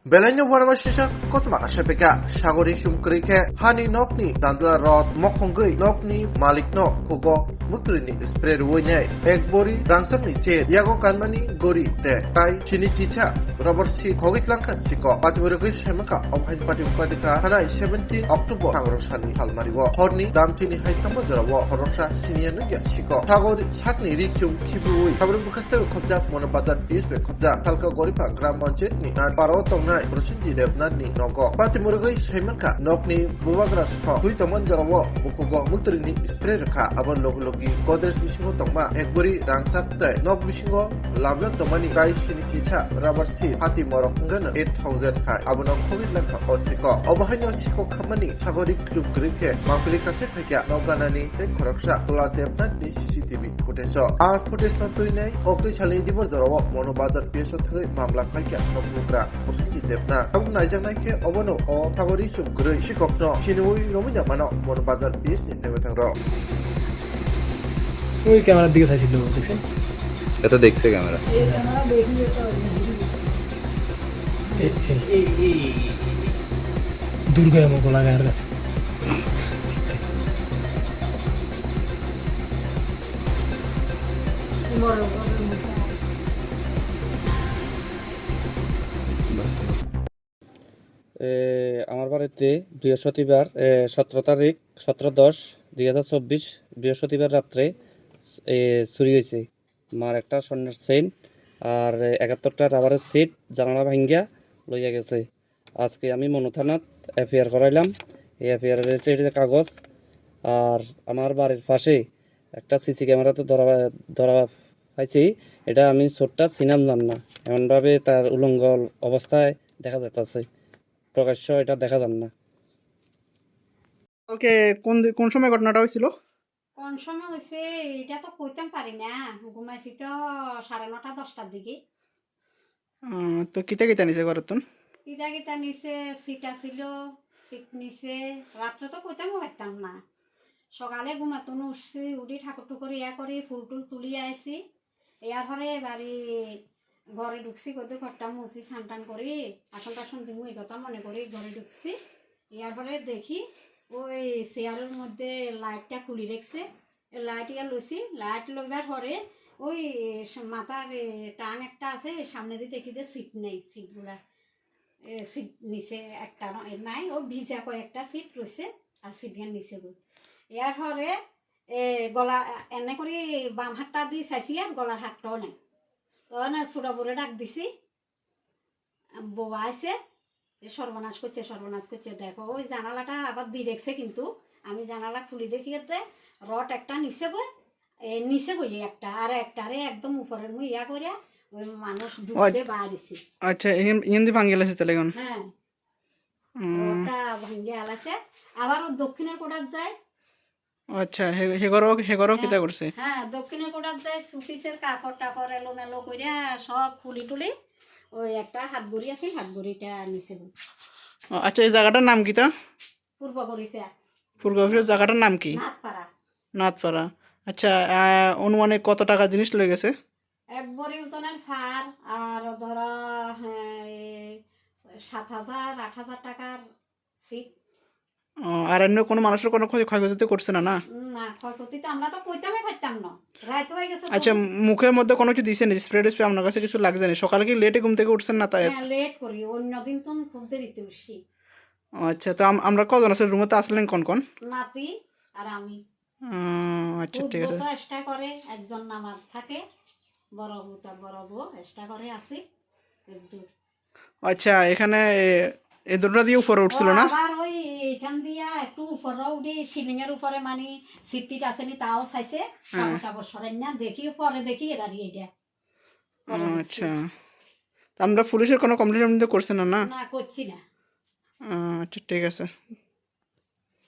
Belanya warma sisa kotma asapeka sagori sumkrike hani nokni dandla rod mokhongui nokni malikno kogo mutrini spread woinai ekbori rangsak ni che yago kanmani gori te kai chini chicha rubber si khogit langka siko patmurugui semaka obhain party upadika hanai 17 October sangrosani halmariwo horni damtini haitamo jarawo horosha sinianu ya siko sagori sakni riksum kibui sabrum bukaste khobja monobadar pisbe khobja talka goripa gram panchet ni na paro tongnai Prosenji Devnani Nogo Patmurugui Semanka Nokni Bubagras Ho Huitaman Jarawo Bukugo Mutrini Sprerka Abon Logi Godres Bishingo Tongma Ekburi Rangsarte Nok Bishingo Lamyak Tomani Kai Shinikicha Rubber Sea Hati Morokungana 8,000 Hai Abonok Covid Lanka Osiko Obahanyo Siko Kamani Sagori Klub Grike Mampili Kaset Hekya Noganani Tek Koraksha Tula Devnani CCTV Footage A Footage Notuine Okli Chali Dibor Jarawo Monobazar Pieso Thai Mamla Kaikya Nokukra Prosenji Devna Abu Najak Nike Obono or Tagori Sumguri Shikokno Shinui Romina Mano Monobazar Piece in Nevatang Row. ওই ক্যামেরার দিকে চাইছিল দেখছেন এটা দেখছে camera Durga এমন গলা গায়ের কাছে আমার বাড়িতে বৃহস্পতিবার 17/10/2024 বৃহস্পতিবার রাত্রে চুরি হয়েছে মার একটা স্বর্ণের চেইন আর 71টা রাবারের সিট জানালা ভাঙ্গিয়া লইয়া গেছে। আজকে আমি মনু থানাত এফআইআর করাইলাম। এই এফআইআর রয়েছে এটা কাগজ আর আমার বাড়ির পাশে একটা সিসি ক্যামেরাতে ধরা পাইছি। এটা আমি চোরটা চিনাম জান না, এমনভাবে তার উলঙ্গ অবস্থায় দেখা যাচ্ছে, প্রকাশ্য এটা দেখা যান না। কালকে কোন সময় ঘটনাটা হয়েছিল? কোন সময় হয়েছে এটা তো কইতাম পারি না, ঘুমাইছি তো 9:30 10টার দিকে। তো কিতা নিছে ঘরতুন? কিতা নিছে, সিটা ছিল, সিট নিছে। রাত্রে তো কইতাম পারতাম না, সকালে ঘুমাতুন উঠছি, উঠি ঠাকুর টুকুর করি ফুল টুল তুলি আইছি। এর পরে বাড়ি ঘরে ঢুকছি, কত ঘরটা মুছি স্নান টান করি আসন টাসন দিমু এই কথা মনে করি ঘরে ঢুকছি। এর পরে দেখি ওই চেয়ারের মধ্যে লাইটটা খুলি রেখছে, লাইট লইছি। লাইট লইবার পরে ওই মাথার টান একটা আছে, সামনে দিয়ে দেখি যে সিট নেই, সিটগুলা সিট নিচে একটা নাই, ও ভিজা কয়েকটা সিট রয়েছে আর সিটগান নিচে গই। এর পরে গলা এনে করে বাম হাতটা দিয়ে চাইছি আর গলার হাতটাও নেই। তখন ছোটা বড়ে ডাক দিছি, বউয়া আছে, সর্বনাশ করছে দেখো। ওই জানালাটা আবার দিয়ে রেখছে, কিন্তু আমি জানালা খুলি দেখিতে রড একটা নিচে গই একটা আর একটারে একদম উপরের মুই করে ওই মানুষ ঢুকছে বাড়িছে। আচ্ছা, ইন্দি ভাঙ্গিল আছে তাহলে এখন? হ্যাঁ, ওটা ভাঙ্গি আলাছে। আবার ও দক্ষিণের কোটার যায়। আচ্ছা, হেগরও কিতা করছে? হ্যাঁ, দক্ষিণের কোটার যায়, সুপিসের কাপড় টাপড় এলোমেলো কইরা সব খুলি টুলি ওই একটা হাত গড়ি আছে, হাত গড়িটা নিচে। আচ্ছা, এই জায়গাটার নাম কিতা? পূর্বগরিফা জায়গাটার নাম কি? নাথপাড়া। আচ্ছা, অনুমানে কত টাকা জিনিস লয়ে গেছে? এক বড়ি ওজনের ফার আর ধরা 7,000-8,000 টাকার সিট। আর অন্য কোনো মানুষের কোনো ক্ষয়ক্ষতি করছে না? না, ক্ষয়ক্ষতি তো আমরা তো কইতামই পারতাম না, রাত হয়ে গেছে। আচ্ছা, মুখের মধ্যে কোনো কিছু দিছেন? স্প্রে আপনার কাছে কিছু লাগছে না? সকালে কি লেটে ঘুম থেকে উঠছেন না? তাই লেট করি, অন্য দিন তো খুব দেরিতে উঠছি। আচ্ছা, তো আমরা কজন আছে রুমে? তো আসলেন কোন? নাতি আর আমি। আচ্ছা, ঠিক আছে। চেষ্টা করে একজন নামাজ থাকে, বড় বউ চেষ্টা করে আসি। আচ্ছা, এখানে এই দুটো দিয়ে উপরে উঠছিল না? আবার ওই এখান দিয়া একটু উপরে উঠে সিলিং এর উপরে মানে সিটটিট আছে নি তাও চাইছে, কাপড় সরাই না দেখি, পরে দেখি এরা এটা। আচ্ছা, আমরা পুলিশের কোনো কমপ্লেন করছেন না? না, করছি না। আচ্ছা, ঠিক আছে।